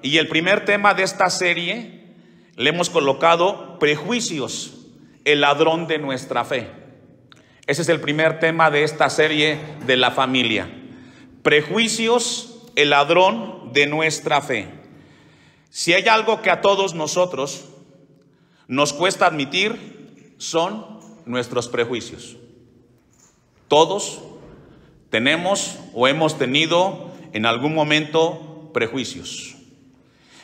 Y el primer tema de esta serie le hemos colocado prejuicios, el ladrón de nuestra fe. Ese es el primer tema de esta serie de la familia. Prejuicios, el ladrón de nuestra fe. Si hay algo que a todos nosotros nos cuesta admitir, son nuestros prejuicios. Todos tenemos o hemos tenido en algún momento prejuicios.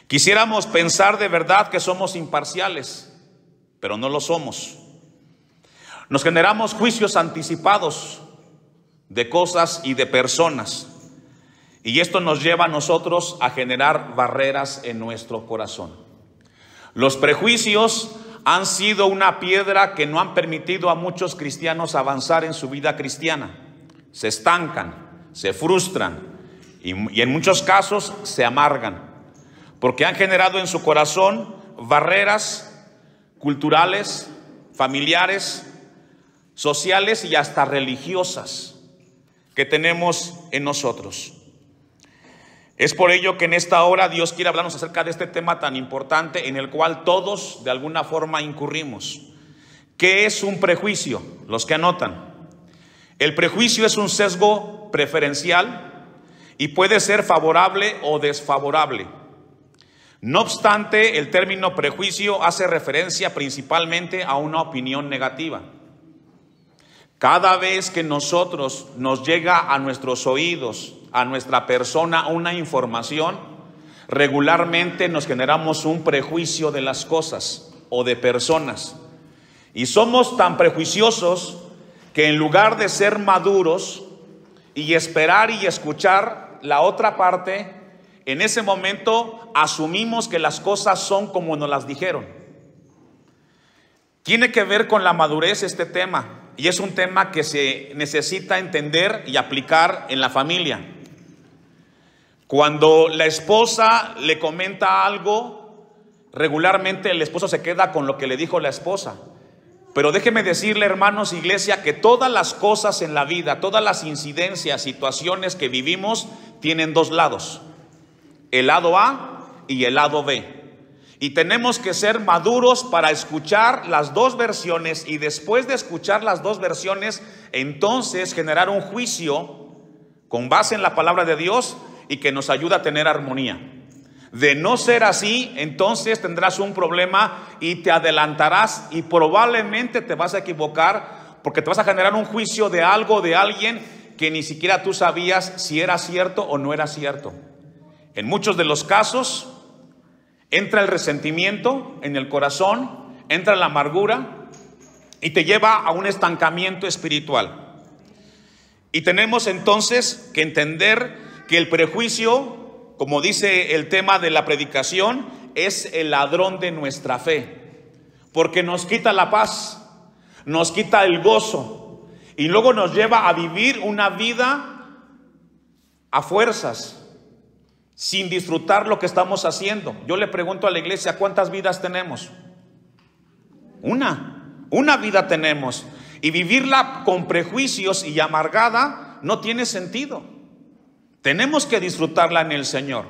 Quisiéramos pensar de verdad que somos imparciales, pero no lo somos. Nos generamos juicios anticipados de cosas y de personas, y esto nos lleva a nosotros a generar barreras en nuestro corazón. Los prejuicios han sido una piedra que no han permitido a muchos cristianos avanzar en su vida cristiana. Se estancan, se frustran y en muchos casos se amargan, porque han generado en su corazón barreras culturales, familiares, sociales y hasta religiosas que tenemos en nosotros. Es por ello que en esta hora Dios quiere hablarnos acerca de este tema tan importante en el cual todos de alguna forma incurrimos. ¿Qué es un prejuicio? Los que anotan. El prejuicio es un sesgo preferencial y puede ser favorable o desfavorable. No obstante, el término prejuicio hace referencia principalmente a una opinión negativa. Cada vez que nosotros nos llega a nuestros oídos, a nuestra persona, una información, regularmente nos generamos un prejuicio de las cosas o de personas. Y somos tan prejuiciosos que en lugar de ser maduros y esperar y escuchar la otra parte, en ese momento asumimos que las cosas son como nos las dijeron. Tiene que ver con la madurez este tema, y es un tema que se necesita entender y aplicar en la familia. Cuando la esposa le comenta algo, regularmente el esposo se queda con lo que le dijo la esposa. Pero déjeme decirle, hermanos, iglesia, que todas las cosas en la vida, todas las incidencias, situaciones que vivimos, tienen dos lados. El lado A y el lado B. Y tenemos que ser maduros para escuchar las dos versiones y después de escuchar las dos versiones, entonces generar un juicio con base en la palabra de Dios y que nos ayuda a tener armonía. De no ser así, entonces tendrás un problema y te adelantarás y probablemente te vas a equivocar porque te vas a generar un juicio de algo, de alguien que ni siquiera tú sabías si era cierto o no era cierto. En muchos de los casos entra el resentimiento en el corazón, entra la amargura y te lleva a un estancamiento espiritual. Y tenemos entonces que entender que el prejuicio, como dice el tema de la predicación, es el ladrón de nuestra fe, porque nos quita la paz, nos quita el gozo y luego nos lleva a vivir una vida a fuerzas, sin disfrutar lo que estamos haciendo. Yo le pregunto a la iglesia, ¿cuántas vidas tenemos? Una vida tenemos, y vivirla con prejuicios y amargada no tiene sentido. Tenemos que disfrutarla en el Señor.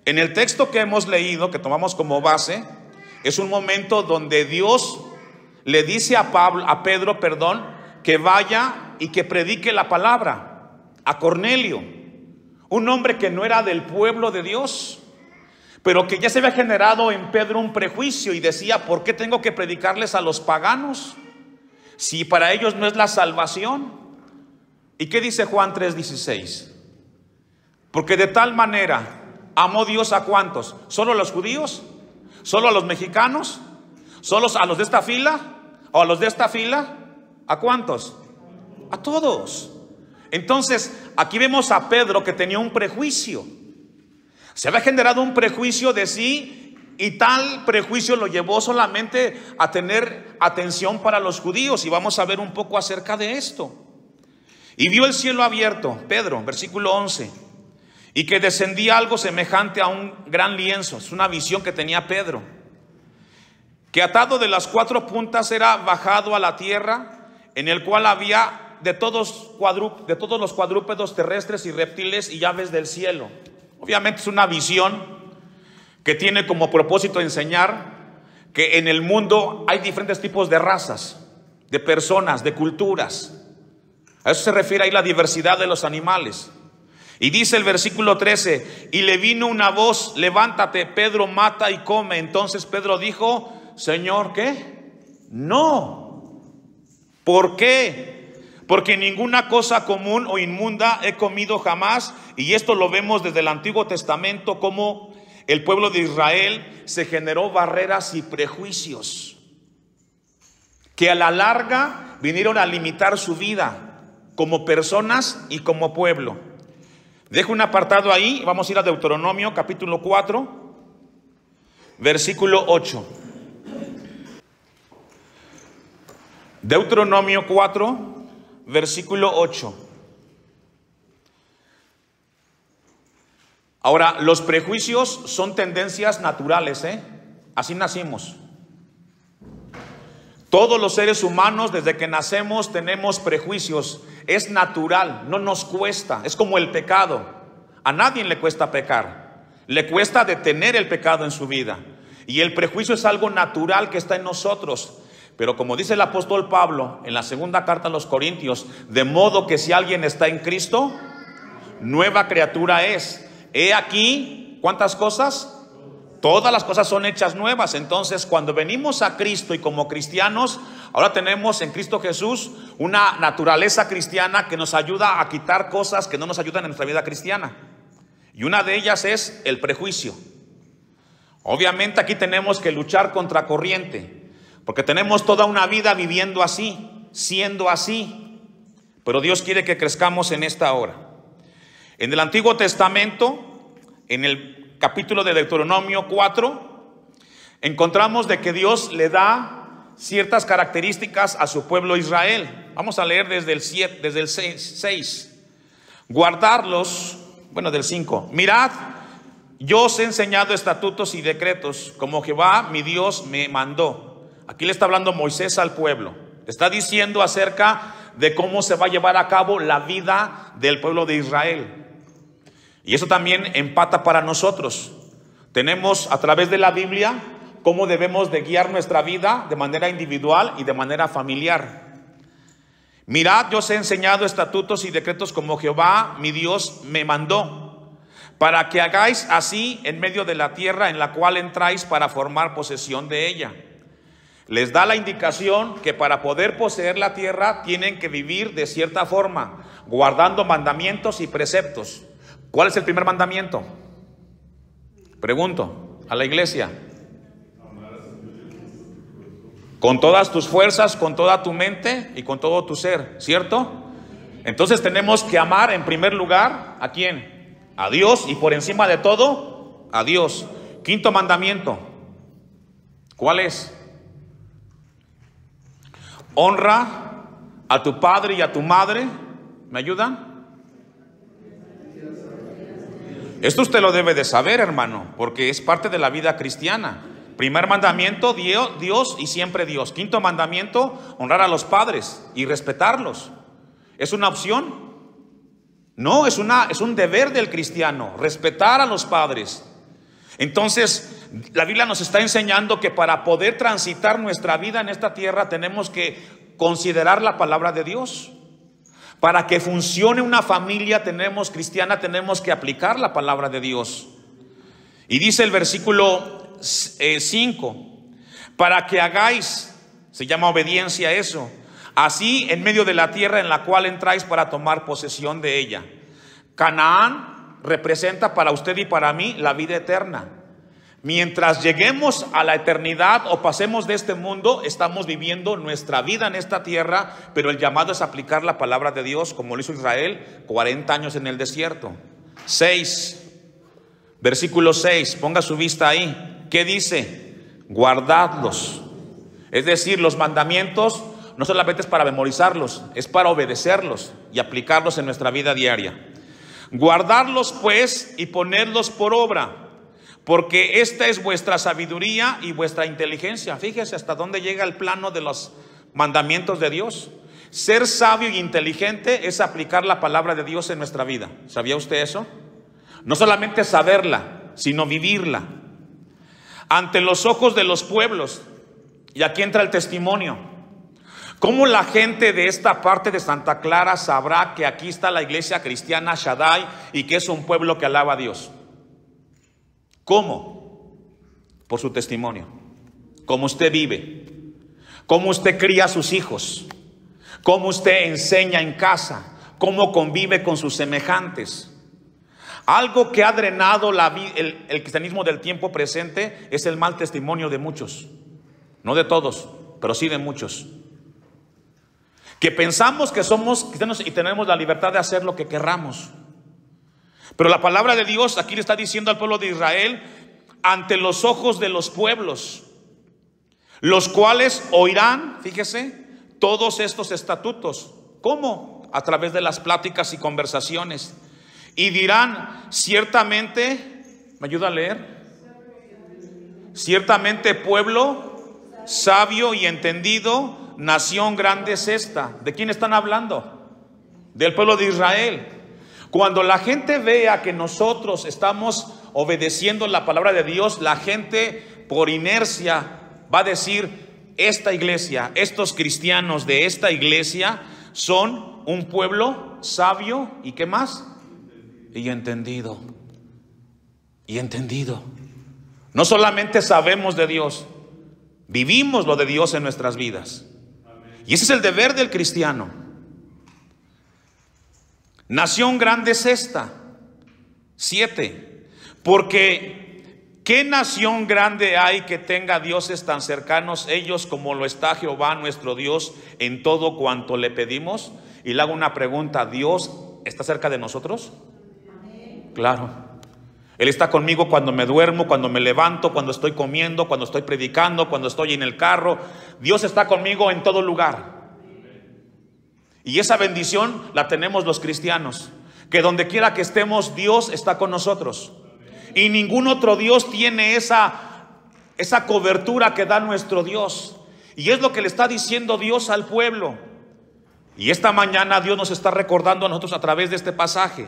En el texto que hemos leído, que tomamos como base, es un momento donde Dios le dice a Pedro, que vaya y que predique la palabra a Cornelio, un hombre que no era del pueblo de Dios, pero que ya se había generado en Pedro un prejuicio y decía, ¿por qué tengo que predicarles a los paganos si para ellos no es la salvación? ¿Y qué dice Juan 3:16? Porque de tal manera amó Dios a ¿cuántos? ¿Solo a los judíos? ¿Solo a los mexicanos? ¿Solo a los de esta fila? ¿O a los de esta fila? ¿A cuántos? A todos. Entonces, aquí vemos a Pedro que tenía un prejuicio. Se había generado un prejuicio de sí y tal prejuicio lo llevó solamente a tener atención para los judíos. Y vamos a ver un poco acerca de esto. Y vio el cielo abierto, Pedro, versículo 11, y que descendía algo semejante a un gran lienzo. Es una visión que tenía Pedro, que atado de las cuatro puntas era bajado a la tierra, en el cual había de todos los cuadrúpedos terrestres y reptiles y aves del cielo. Obviamente es una visión que tiene como propósito enseñar que en el mundo hay diferentes tipos de razas, de personas, de culturas. A eso se refiere ahí la diversidad de los animales. Y dice el versículo 13, y le vino una voz, levántate, Pedro, mata y come. Entonces Pedro dijo, Señor, ¿qué? No. ¿Por qué? Porque ninguna cosa común o inmunda he comido jamás. Y esto lo vemos desde el Antiguo Testamento, como el pueblo de Israel se generó barreras y prejuicios que a la larga vinieron a limitar su vida como personas y como pueblo. Dejo un apartado ahí, vamos a ir a Deuteronomio capítulo 4, versículo 8. Deuteronomio 4, versículo 8. Ahora, los prejuicios son tendencias naturales, así nacimos. Todos los seres humanos desde que nacemos tenemos prejuicios. Es natural, no nos cuesta. Es como el pecado. A nadie le cuesta pecar. Le cuesta detener el pecado en su vida. Y el prejuicio es algo natural que está en nosotros. Pero como dice el apóstol Pablo en la segunda carta a los Corintios, de modo que si alguien está en Cristo, nueva criatura es. He aquí, ¿cuántas cosas? Todas las cosas son hechas nuevas. Entonces, cuando venimos a Cristo y como cristianos, ahora tenemos en Cristo Jesús una naturaleza cristiana que nos ayuda a quitar cosas que no nos ayudan en nuestra vida cristiana. Y una de ellas es el prejuicio. Obviamente aquí tenemos que luchar contra corriente, porque tenemos toda una vida viviendo así, siendo así. Pero Dios quiere que crezcamos en esta hora. En el Antiguo Testamento, en el capítulo de Deuteronomio 4, encontramos de que Dios le da ciertas características a su pueblo Israel. Vamos a leer desde el 6. Guardarlos, del 5. Mirad, yo os he enseñado estatutos y decretos, como Jehová mi Dios me mandó. Aquí le está hablando Moisés al pueblo. Está diciendo acerca de cómo se va a llevar a cabo la vida del pueblo de Israel. Y eso también empata para nosotros. Tenemos a través de la Biblia cómo debemos de guiar nuestra vida de manera individual y de manera familiar. Mirad, yo os he enseñado estatutos y decretos como Jehová mi Dios me mandó, para que hagáis así en medio de la tierra en la cual entráis para formar posesión de ella. Les da la indicación que para poder poseer la tierra tienen que vivir de cierta forma, guardando mandamientos y preceptos. ¿Cuál es el primer mandamiento? Pregunto a la iglesia. Con todas tus fuerzas, con toda tu mente y con todo tu ser, ¿cierto? Entonces tenemos que amar en primer lugar, ¿a quién? A Dios, y por encima de todo, a Dios. Quinto mandamiento, ¿cuál es? Honra a tu padre y a tu madre. ¿Me ayudan? Esto usted lo debe de saber, hermano, porque es parte de la vida cristiana. Primer mandamiento, Dios y siempre Dios. Quinto mandamiento, honrar a los padres y respetarlos. ¿Es una opción? No, es un deber del cristiano, respetar a los padres. Entonces, la Biblia nos está enseñando que para poder transitar nuestra vida en esta tierra tenemos que considerar la palabra de Dios. Para que funcione una familia cristiana tenemos que aplicar la palabra de Dios. Y dice el versículo 5, para que hagáis, se llama obediencia eso, así en medio de la tierra en la cual entráis para tomar posesión de ella. Canaán representa para usted y para mí la vida eterna. Mientras lleguemos a la eternidad o pasemos de este mundo, estamos viviendo nuestra vida en esta tierra, pero el llamado es aplicar la palabra de Dios, como lo hizo Israel, 40 años en el desierto. 6, versículo 6, ponga su vista ahí. ¿Qué dice? Guardadlos. Es decir, los mandamientos no solamente es para memorizarlos, es para obedecerlos y aplicarlos en nuestra vida diaria. Guardarlos pues y ponerlos por obra, porque esta es vuestra sabiduría y vuestra inteligencia. Fíjese hasta dónde llega el plano de los mandamientos de Dios. Ser sabio y inteligente es aplicar la palabra de Dios en nuestra vida. ¿Sabía usted eso? No solamente saberla, sino vivirla. ante los ojos de los pueblos. Y aquí entra el testimonio. ¿Cómo la gente de esta parte de Santa Clara sabrá que aquí está la iglesia cristiana Shaddai y que es un pueblo que alaba a Dios? ¿Cómo? Por su testimonio. Cómo usted vive, cómo usted cría a sus hijos, cómo usted enseña en casa, cómo convive con sus semejantes. Algo que ha drenado el cristianismo del tiempo presente es el mal testimonio de muchos. No de todos, pero sí de muchos. Que pensamos que somos cristianos y tenemos la libertad de hacer lo que querramos. Pero la palabra de Dios aquí le está diciendo al pueblo de Israel, ante los ojos de los pueblos, los cuales oirán, fíjese, todos estos estatutos. ¿Cómo? A través de las pláticas y conversaciones. Y dirán, ciertamente, ¿me ayuda a leer? Ciertamente pueblo sabio y entendido, nación grande es esta. ¿De quién están hablando? Del pueblo de Israel. Cuando la gente vea que nosotros estamos obedeciendo la palabra de Dios, la gente por inercia va a decir, esta iglesia, estos cristianos de esta iglesia son un pueblo sabio y ¿qué más? Y entendido. Y entendido. No solamente sabemos de Dios, vivimos lo de Dios en nuestras vidas. Y ese es el deber del cristiano. Nación grande es esta. 7. Porque ¿qué nación grande hay que tenga dioses tan cercanos ellos como lo está Jehová nuestro Dios en todo cuanto le pedimos? Y le hago una pregunta, ¿Dios está cerca de nosotros? Claro. Él está conmigo cuando me duermo, cuando me levanto, cuando estoy comiendo, cuando estoy predicando, cuando estoy en el carro. Dios está conmigo en todo lugar. Y esa bendición la tenemos los cristianos, que donde quiera que estemos, Dios está con nosotros. Y ningún otro Dios tiene esa cobertura que da nuestro Dios. Y es lo que le está diciendo Dios al pueblo. Y esta mañana Dios nos está recordando a nosotros a través de este pasaje.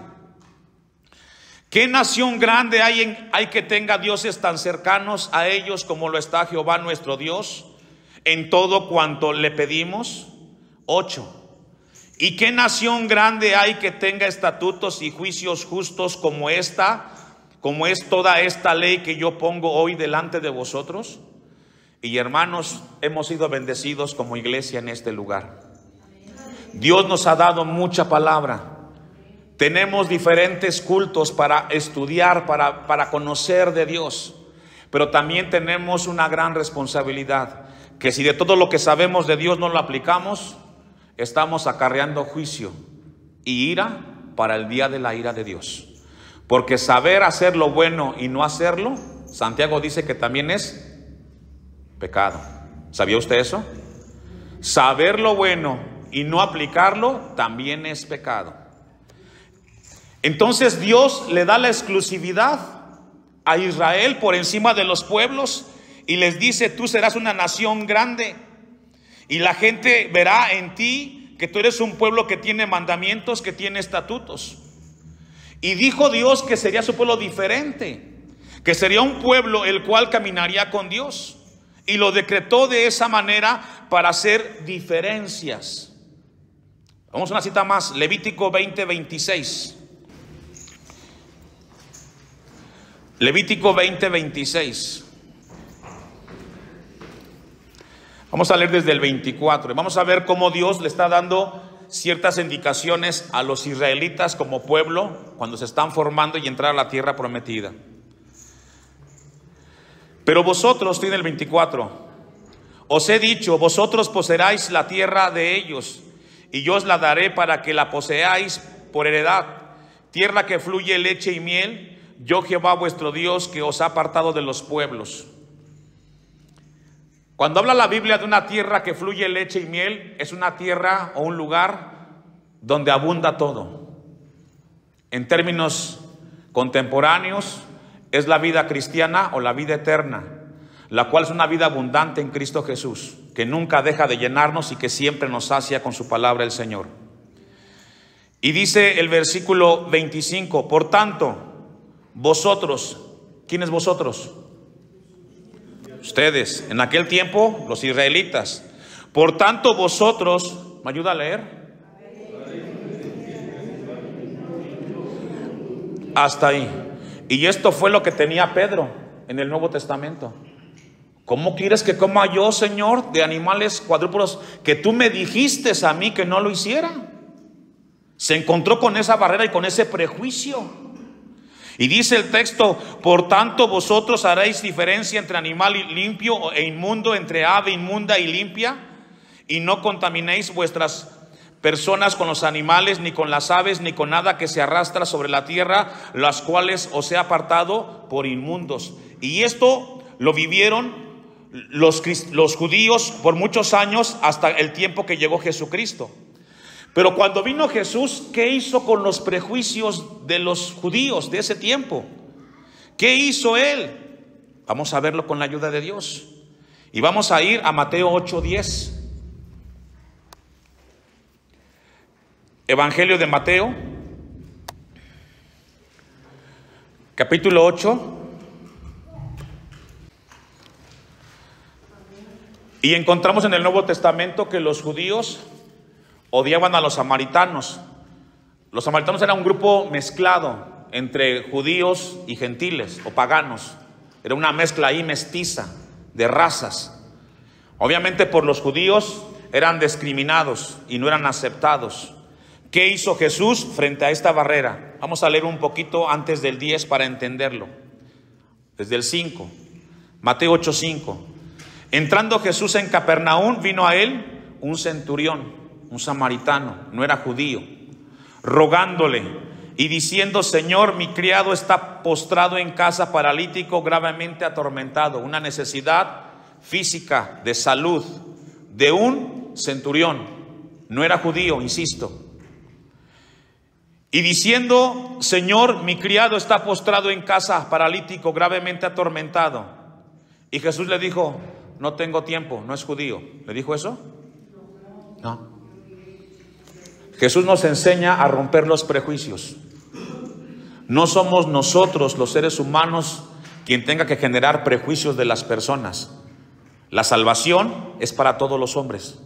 ¿Qué nación grande hay que tenga dioses tan cercanos a ellos como lo está Jehová nuestro Dios en todo cuanto le pedimos? 8. ¿Y qué nación grande hay que tenga estatutos y juicios justos como esta, como es toda esta ley que yo pongo hoy delante de vosotros? Y hermanos, hemos sido bendecidos como iglesia en este lugar. Dios nos ha dado mucha palabra. Tenemos diferentes cultos para estudiar, para conocer de Dios. Pero también tenemos una gran responsabilidad, que si de todo lo que sabemos de Dios no lo aplicamos, estamos acarreando juicio y ira para el día de la ira de Dios. Porque saber hacer lo bueno y no hacerlo, Santiago dice que también es pecado. ¿Sabía usted eso? Saber lo bueno y no aplicarlo también es pecado. Entonces Dios le da la exclusividad a Israel por encima de los pueblos y les dice, tú serás una nación grande y la gente verá en ti que tú eres un pueblo que tiene mandamientos, que tiene estatutos. Y dijo Dios que sería su pueblo diferente, que sería un pueblo el cual caminaría con Dios, y lo decretó de esa manera para hacer diferencias. Vamos a una cita más, Levítico 20:26. Levítico 20:26. Vamos a leer desde el 24. Vamos a ver cómo Dios le está dando ciertas indicaciones a los israelitas como pueblo cuando se están formando y entrar a la tierra prometida. Pero vosotros, tiene el 24, os he dicho, vosotros poseeráis la tierra de ellos, y yo os la daré para que la poseáis por heredad, tierra que fluye leche y miel. Yo Jehová vuestro Dios que os ha apartado de los pueblos. Cuando habla la Biblia de una tierra que fluye leche y miel, es una tierra o un lugar donde abunda todo. En términos contemporáneos, es la vida cristiana o la vida eterna, la cual es una vida abundante en Cristo Jesús, que nunca deja de llenarnos y que siempre nos sacia con su palabra el Señor. Y dice el versículo 25, por tanto, vosotros, ¿quiénes vosotros? Ustedes, en aquel tiempo, los israelitas. Por tanto, vosotros, ¿me ayuda a leer? Hasta ahí. Y esto fue lo que tenía Pedro en el Nuevo Testamento. ¿Cómo quieres que coma yo, Señor, de animales cuadrúpedos que tú me dijiste a mí que no lo hiciera? Se encontró con esa barrera y con ese prejuicio. Y dice el texto: por tanto vosotros haréis diferencia entre animal limpio e inmundo, entre ave inmunda y limpia, y no contaminéis vuestras personas con los animales, ni con las aves, ni con nada que se arrastra sobre la tierra, las cuales os he apartado por inmundos. Y esto lo vivieron los judíos por muchos años, hasta el tiempo que llegó Jesucristo. Pero cuando vino Jesús, ¿qué hizo con los prejuicios de los judíos de ese tiempo? ¿Qué hizo Él? Vamos a verlo con la ayuda de Dios. Y vamos a ir a Mateo 8:10. Evangelio de Mateo, capítulo 8. Y encontramos en el Nuevo Testamento que los judíos odiaban a los samaritanos. Los samaritanos eran un grupo mezclado entre judíos y gentiles o paganos. Era una mezcla ahí mestiza de razas. Obviamente por los judíos eran discriminados y no eran aceptados. ¿Qué hizo Jesús frente a esta barrera? Vamos a leer un poquito antes del 10 para entenderlo. Desde el 5. Mateo 8:5. Entrando Jesús en Capernaum, vino a él un centurión, un samaritano, no era judío, rogándole y diciendo: Señor, mi criado está postrado en casa, paralítico, gravemente atormentado. Una necesidad física de salud de un centurión, no era judío, insisto. Y diciendo: Señor, mi criado está postrado en casa, paralítico, gravemente atormentado. Y Jesús le dijo: no tengo tiempo, no es judío. ¿Le dijo eso? No. Jesús nos enseña a romper los prejuicios. No somos nosotros, los seres humanos, quien tenga que generar prejuicios de las personas. La salvación es para todos los hombres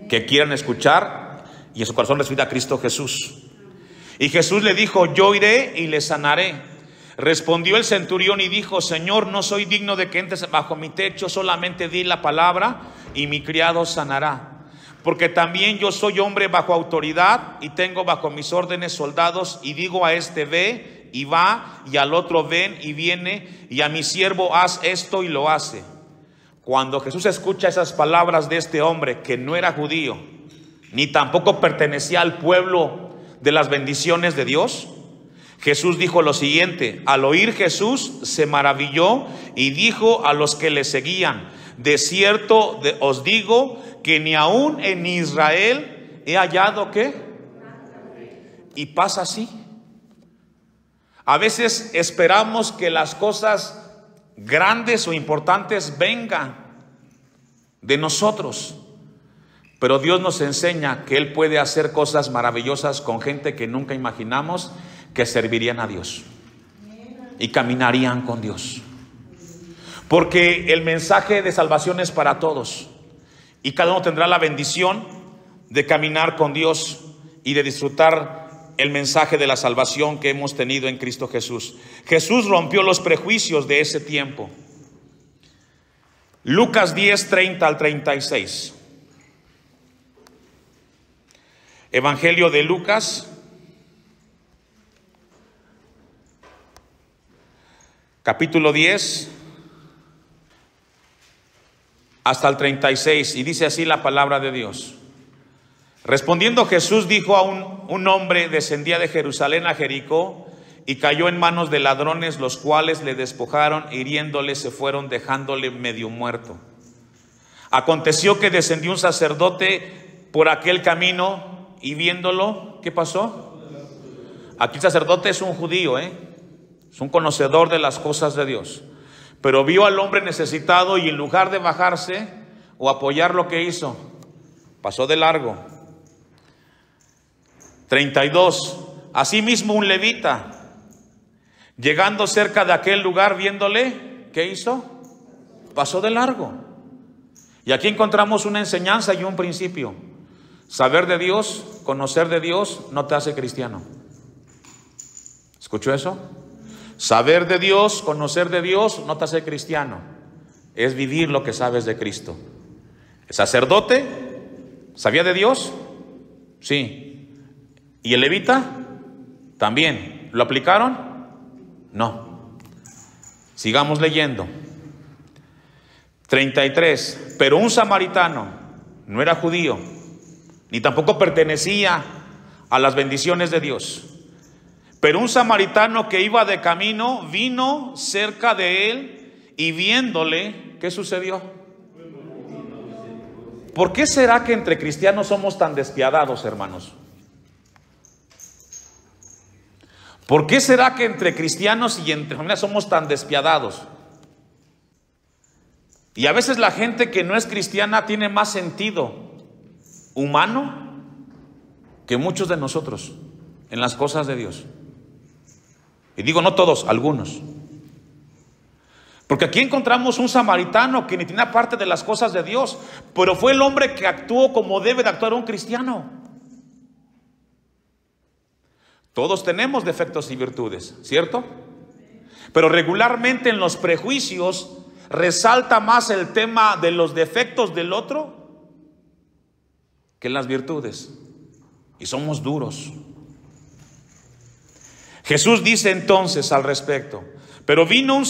que quieran escuchar y en su corazón recibir a Cristo Jesús. Y Jesús le dijo: yo iré y le sanaré. Respondió el centurión y dijo: Señor, no soy digno de que entres bajo mi techo, solamente di la palabra y mi criado sanará. Porque también yo soy hombre bajo autoridad y tengo bajo mis órdenes soldados, y digo a este: ve, y va, y al otro: ven, y viene, y a mi siervo: haz esto, y lo hace. Cuando Jesús escucha esas palabras de este hombre que no era judío, ni tampoco pertenecía al pueblo de las bendiciones de Dios, Jesús dijo lo siguiente. Al oír Jesús se maravilló y dijo a los que le seguían: de cierto os digo que ni aún en Israel he hallado ¿qué? Y pasa así. A veces esperamos que las cosas grandes o importantes vengan de nosotros, pero Dios nos enseña que Él puede hacer cosas maravillosas con gente que nunca imaginamos que servirían a Dios y caminarían con Dios. Porque el mensaje de salvación es para todos y cada uno tendrá la bendición de caminar con Dios y de disfrutar el mensaje de la salvación que hemos tenido en Cristo Jesús. Jesús rompió los prejuicios de ese tiempo. Lucas 10, 30 al 36. Evangelio de Lucas, capítulo 10 hasta el 36, y dice así la palabra de Dios. Respondiendo Jesús dijo a un hombre: descendía de Jerusalén a Jericó y cayó en manos de ladrones, los cuales le despojaron, hiriéndole se fueron, dejándole medio muerto. Aconteció que descendió un sacerdote por aquel camino y viéndolo, ¿qué pasó? Aquí el sacerdote es un judío, es un conocedor de las cosas de Dios, pero vio al hombre necesitado y en lugar de bajarse o apoyar, lo que hizo, pasó de largo. 32. Asimismo un levita, llegando cerca de aquel lugar, viéndole, ¿qué hizo? pasó de largo. Y aquí encontramos una enseñanza y un principio. Saber de Dios, conocer de Dios, no te hace cristiano. ¿Escuchó eso? Saber de Dios, conocer de Dios, no te hace cristiano. Es vivir lo que sabes de Cristo. ¿El sacerdote sabía de Dios? Sí. ¿Y el levita? También. ¿Lo aplicaron? No. Sigamos leyendo. 33. Pero un samaritano, no era judío, ni tampoco pertenecía a las bendiciones de Dios. Pero un samaritano que iba de camino vino cerca de él y viéndole, ¿qué sucedió? ¿Por qué será que entre cristianos somos tan despiadados, hermanos? ¿Por qué será que entre cristianos y entre familias somos tan despiadados? Y a veces la gente que no es cristiana tiene más sentido humano que muchos de nosotros en las cosas de Dios. Y digo no todos, algunos. Porque aquí encontramos un samaritano que ni tenía parte de las cosas de Dios, pero fue el hombre que actuó como debe de actuar un cristiano. Todos tenemos defectos y virtudes, ¿cierto? Pero regularmente en los prejuicios resalta más el tema de los defectos del otro que las virtudes. Y somos duros. Jesús dice entonces al respecto: pero un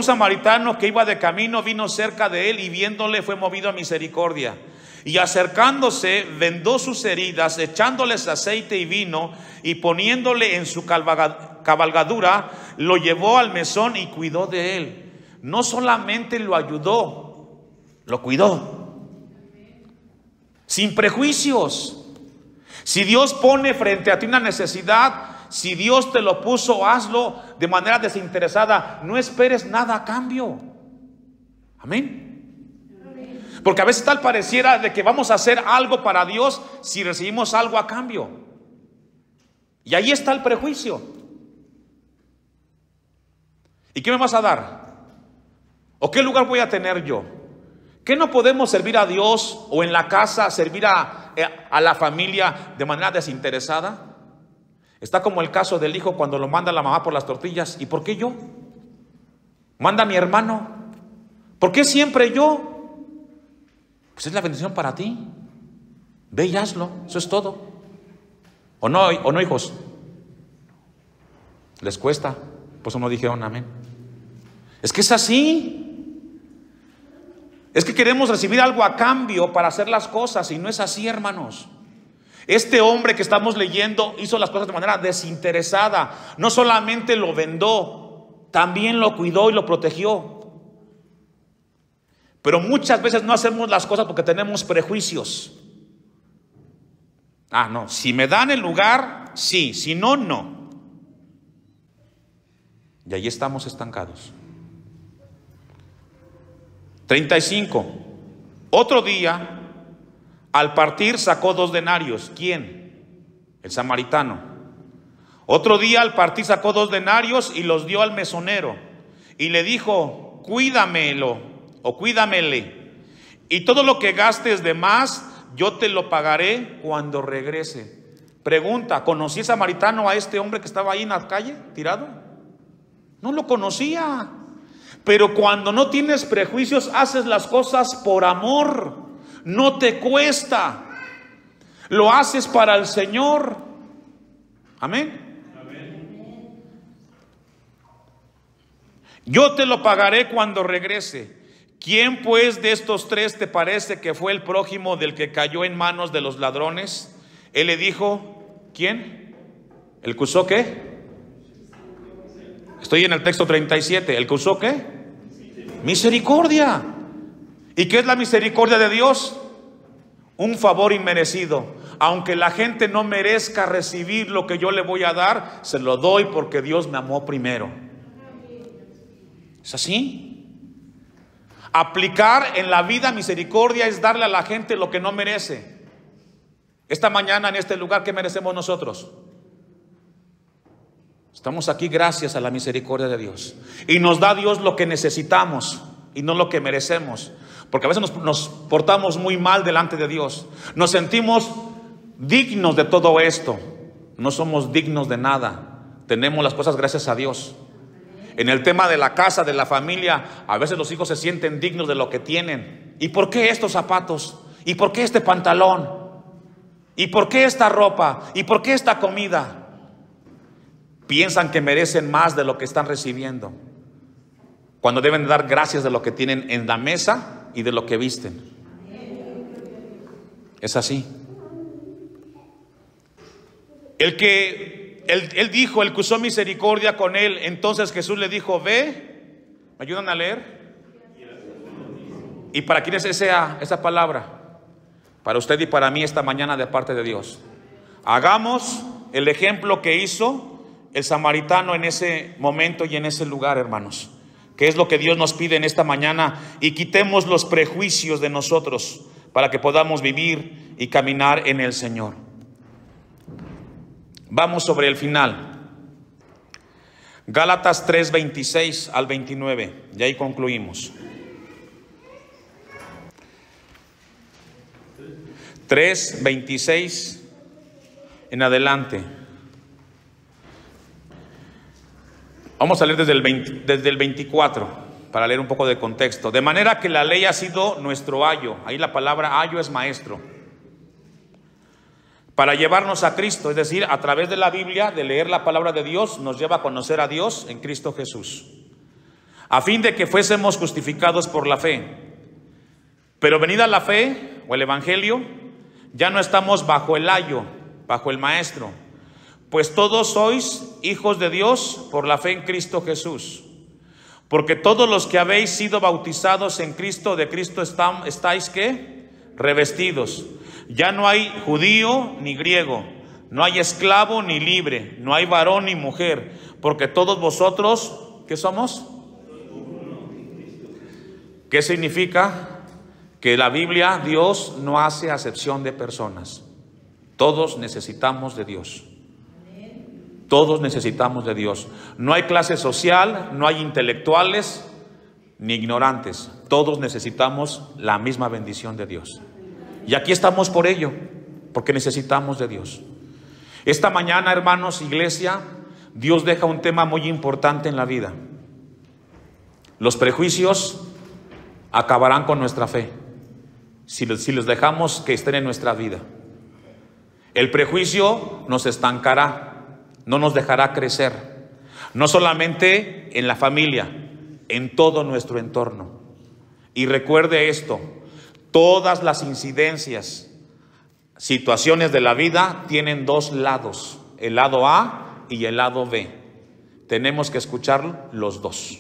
samaritano que iba de camino vino cerca de él y viéndole fue movido a misericordia. Y acercándose vendó sus heridas, echándoles aceite y vino, y poniéndole en su cabalgadura, lo llevó al mesón y cuidó de él. No solamente lo ayudó, lo cuidó. Sin prejuicios. Si Dios pone frente a ti una necesidad, si Dios te lo puso, hazlo de manera desinteresada. No esperes nada a cambio. Amén. Porque a veces tal pareciera de que vamos a hacer algo para Dios si recibimos algo a cambio. Y ahí está el prejuicio. ¿Y qué me vas a dar? ¿O qué lugar voy a tener yo? ¿Qué no podemos servir a Dios o en la casa servir a la familia de manera desinteresada? Está como el caso del hijo cuando lo manda la mamá por las tortillas. ¿Y por qué yo? Manda a mi hermano. ¿Por qué siempre yo? Pues es la bendición para ti. Ve y hazlo. Eso es todo. ¿O no, hijos? ¿Les cuesta? Por eso no dijeron amén. Es que es así. Es que queremos recibir algo a cambio para hacer las cosas y no es así, hermanos. Este hombre que estamos leyendo hizo las cosas de manera desinteresada. No solamente lo vendó, también lo cuidó y lo protegió. Pero muchas veces no hacemos las cosas porque tenemos prejuicios. Ah, no, si me dan el lugar, sí, si no, no. Y ahí estamos estancados. 35. Otro día, al partir sacó 2 denarios. ¿Quién? El samaritano. Otro día al partir sacó 2 denarios y los dio al mesonero. Y le dijo: cuídamelo o cuídamele. Y todo lo que gastes de más, yo te lo pagaré cuando regrese. Pregunta: ¿conocía el samaritano a este hombre que estaba ahí en la calle, tirado? No lo conocía. Pero cuando no tienes prejuicios, haces las cosas por amor. No te cuesta. Lo haces para el Señor. Amén. Amén. Yo te lo pagaré cuando regrese. ¿Quién pues de estos 3 te parece que fue el prójimo del que cayó en manos de los ladrones? Él le dijo: ¿quién? ¿El que usó qué? Estoy en el texto 37. ¿El que usó qué? Misericordia. ¿Y qué es la misericordia de Dios? Un favor inmerecido. Aunque la gente no merezca recibir lo que yo le voy a dar, se lo doy porque Dios me amó primero. ¿Es así? Aplicar en la vida misericordia es darle a la gente lo que no merece. Esta mañana en este lugar, ¿qué merecemos nosotros? Estamos aquí gracias a la misericordia de Dios. Y nos da Dios lo que necesitamos. y no lo que merecemos. Porque a veces nos portamos muy mal delante de Dios. Nos sentimos dignos de todo esto. No somos dignos de nada. Tenemos las cosas gracias a Dios. En el tema de la casa, de la familia, a veces los hijos se sienten dignos de lo que tienen. ¿Y por qué estos zapatos? ¿Y por qué este pantalón? ¿Y por qué esta ropa? ¿Y por qué esta comida? Piensan que merecen más de lo que están recibiendo, cuando deben dar gracias de lo que tienen en la mesa y de lo que visten. Es así. Él dijo, el que usó misericordia con él, entonces Jesús le dijo, ve. ¿Me ayudan a leer? ¿Y para quién es esa palabra? Para usted y para mí esta mañana de parte de Dios. Hagamos el ejemplo que hizo el samaritano en ese momento y en ese lugar, hermanos. Que es lo que Dios nos pide en esta mañana, y quitemos los prejuicios de nosotros para que podamos vivir y caminar en el Señor. Vamos sobre el final. Gálatas 3:26 al 29, y ahí concluimos. 3:26 en adelante. Vamos a leer desde el 24 para leer un poco de contexto. De manera que la ley ha sido nuestro ayo. Ahí la palabra ayo es maestro. Para llevarnos a Cristo, es decir, a través de la Biblia, de leer la palabra de Dios, nos lleva a conocer a Dios en Cristo Jesús, a fin de que fuésemos justificados por la fe. Pero venida la fe o el evangelio, ya no estamos bajo el ayo, bajo el maestro, pues todos sois hijos de Dios por la fe en Cristo Jesús. Porque todos los que habéis sido bautizados en Cristo, de Cristo estáis ¿qué? Revestidos. Ya no hay judío ni griego, no hay esclavo ni libre, no hay varón ni mujer, porque todos vosotros, ¿qué somos? ¿Qué significa? Que la Biblia, Dios no hace acepción de personas. Todos necesitamos de Dios. Todos necesitamos de Dios. No hay clase social, no hay intelectuales ni ignorantes. Todos necesitamos la misma bendición de Dios. Y aquí estamos por ello, porque necesitamos de Dios. Esta mañana, hermanos, iglesia, Dios deja un tema muy importante en la vida. Los prejuicios acabarán con nuestra fe si los dejamos que estén en nuestra vida. El prejuicio nos estancará, no nos dejará crecer, no solamente en la familia, en todo nuestro entorno. Y recuerde esto: todas las incidencias, situaciones de la vida tienen dos lados, el lado A y el lado B. Tenemos que escuchar los dos.